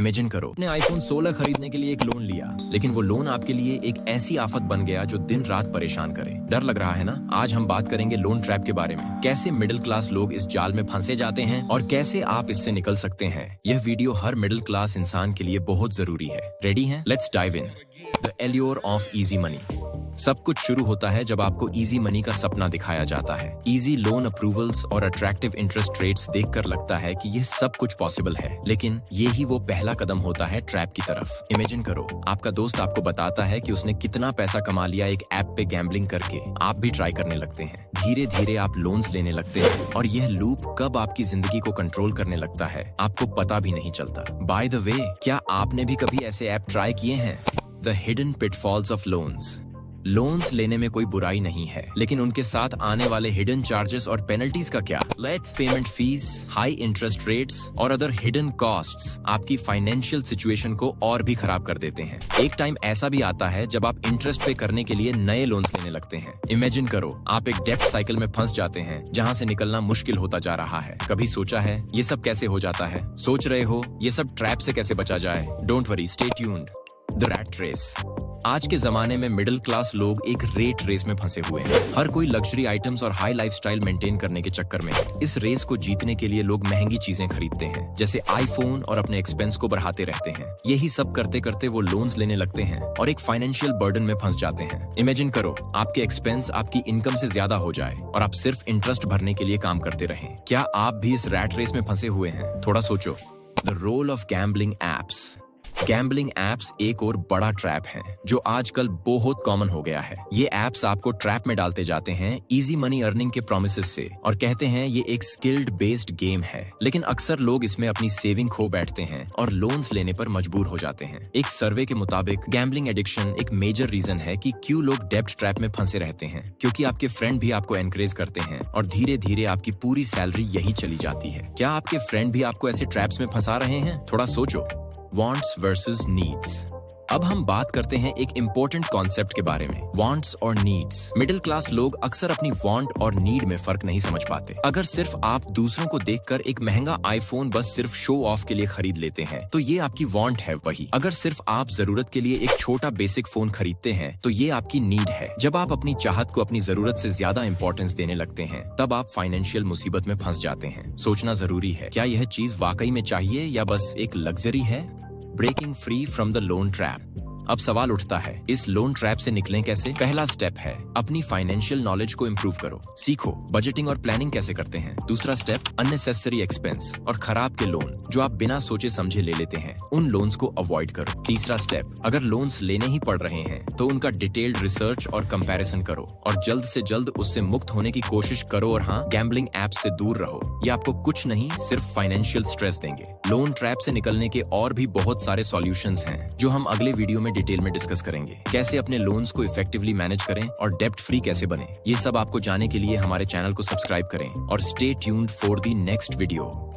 Imagine करो, अपने iPhone 16 खरीदने के लिए एक लोन लिया, लेकिन वो लोन आपके लिए एक ऐसी आफत बन गया जो दिन रात परेशान करे। डर लग रहा है ना? आज हम बात करेंगे लोन ट्रैप के बारे में, कैसे मिडिल क्लास लोग इस जाल में फंसे जाते हैं और कैसे आप इससे निकल सकते हैं। यह वीडियो हर मिडिल क्लास इंसान के लिए बहुत जरूरी है। रेडी हैं? Let's dive in. The allure of easy money. सब कुछ शुरू होता है जब आपको इजी मनी का सपना दिखाया जाता है। इजी लोन अप्रूवल्स और अट्रैक्टिव इंटरेस्ट रेट्स देखकर लगता है कि यह सब कुछ पॉसिबल है, लेकिन ये ही वो पहला कदम होता है ट्रैप की तरफ। इमेजिन करो, आपका दोस्त आपको बताता है कि उसने कितना पैसा कमा लिया एक ऐप पे गैम्बलिंग करके। आप भी ट्राई करने लगते हैं। धीरे धीरे आप लोन्स लेने लगते हैं और यह लूप कब आपकी जिंदगी को कंट्रोल करने लगता है आपको पता भी नहीं चलता। बाय द वे, क्या आपने भी कभी ऐसे ऐप ट्राई किए हैं? The hidden pitfalls of loans. Loans लेने में कोई बुराई नहीं है, लेकिन उनके साथ आने वाले हिडन चार्जेस और पेनल्टीज का क्या? Late payment fees, high interest rates और अदर हिडन कॉस्ट्स आपकी फाइनेंशियल सिचुएशन को और भी खराब कर देते हैं। एक टाइम ऐसा भी आता है जब आप इंटरेस्ट पे करने के लिए नए लोन्स लेने लगते हैं। इमेजिन करो, आप एक डेब्ट साइकिल में फंस जाते हैं जहां से निकलना मुश्किल होता जा रहा है। कभी सोचा है ये सब कैसे हो जाता है? सोच रहे हो ये सब ट्रैप से कैसे बचा जाए? Don't worry, stay tuned. The rat race. आज के जमाने में मिडिल क्लास लोग एक रेट रेस में फंसे हुए हैं। हर कोई लग्जरी आइटम्स और हाई लाइफस्टाइल मेंटेन करने के चक्कर में है। इस रेस को जीतने के लिए लोग महंगी चीजें खरीदते हैं, जैसे आईफोन, और अपने एक्सपेंस को बढ़ाते रहते हैं। यही सब करते करते वो लोन्स लेने लगते हैं और एक फाइनेंशियल बर्डन में फंस जाते हैं। इमेजिन करो, आपके एक्सपेंस आपकी इनकम से ज्यादा हो जाए और आप सिर्फ इंटरेस्ट भरने के लिए काम करते रहें। क्या आप भी इस रैट रेस में फंसे हुए हैं? थोड़ा सोचो। The role of gambling apps. Gambling apps एक और बड़ा ट्रैप है जो आजकल बहुत कॉमन हो गया है। ये एप्स आपको ट्रैप में डालते जाते हैं इजी मनी अर्निंग के प्रोमिसेस से और कहते हैं ये एक स्किल्ड बेस्ड गेम है, लेकिन अक्सर लोग इसमें अपनी सेविंग खो बैठते हैं और लोन्स लेने पर मजबूर हो जाते हैं। एक सर्वे के मुताबिक गैम्बलिंग एडिक्शन एक मेजर रीजन है कि क्यों लोग डेब्ट ट्रैप में फंसे रहते हैं, क्योंकि आपके फ्रेंड भी आपको एनकरेज करते हैं और धीरे धीरे आपकी पूरी सैलरी यही चली जाती है। क्या आपके फ्रेंड भी आपको ऐसे ट्रैप्स में फंसा रहे हैं? थोड़ा सोचो। Wants versus needs। अब हम बात करते हैं एक इम्पोर्टेंट कॉन्सेप्ट के बारे में, वांट्स और नीड्स। मिडिल क्लास लोग अक्सर अपनी वांट और नीड में फर्क नहीं समझ पाते। अगर सिर्फ आप दूसरों को देखकर एक महंगा आईफोन बस सिर्फ शो ऑफ के लिए खरीद लेते हैं तो ये आपकी वांट है वही। अगर सिर्फ आप जरूरत के लिए एक छोटा बेसिक फोन खरीदते हैं तो ये आपकी नीड है। जब आप अपनी चाहत को अपनी जरूरत से ज्यादा इंपॉर्टेंस देने लगते हैं तब आप फाइनेंशियल मुसीबत में फंस जाते हैं। सोचना जरूरी है, क्या यह चीज वाकई में चाहिए या बस एक लग्जरी है? Breaking free from the loan trap. अब सवाल उठता है, इस लोन ट्रैप से निकलें कैसे? पहला स्टेप है अपनी फाइनेंशियल नॉलेज को इम्प्रूव करो। सीखो बजटिंग और प्लानिंग कैसे करते हैं। दूसरा स्टेप, अननेसेसरी एक्सपेंस और खराब के लोन जो आप बिना सोचे समझे ले लेते हैं, उन लोन्स को अवॉइड करो। तीसरा स्टेप, अगर लोन्स लेने ही पड़ रहे हैं तो उनका डिटेल्ड रिसर्च और कंपैरिजन करो और जल्द से जल्द उससे मुक्त होने की कोशिश करो। और हाँ, गैम्बलिंग ऐप से दूर रहो। ये आपको कुछ नहीं, सिर्फ फाइनेंशियल स्ट्रेस देंगे। लोन ट्रैप से निकलने के और भी बहुत सारे सॉल्यूशंस हैं जो हम अगले वीडियो में डिटेल में डिस्कस करेंगे। कैसे अपने लोन्स को इफेक्टिवली मैनेज करें और डेब्ट फ्री कैसे बने। ये सब आपको जानने के लिए हमारे चैनल को सब्सक्राइब करें और stay tuned for the next video.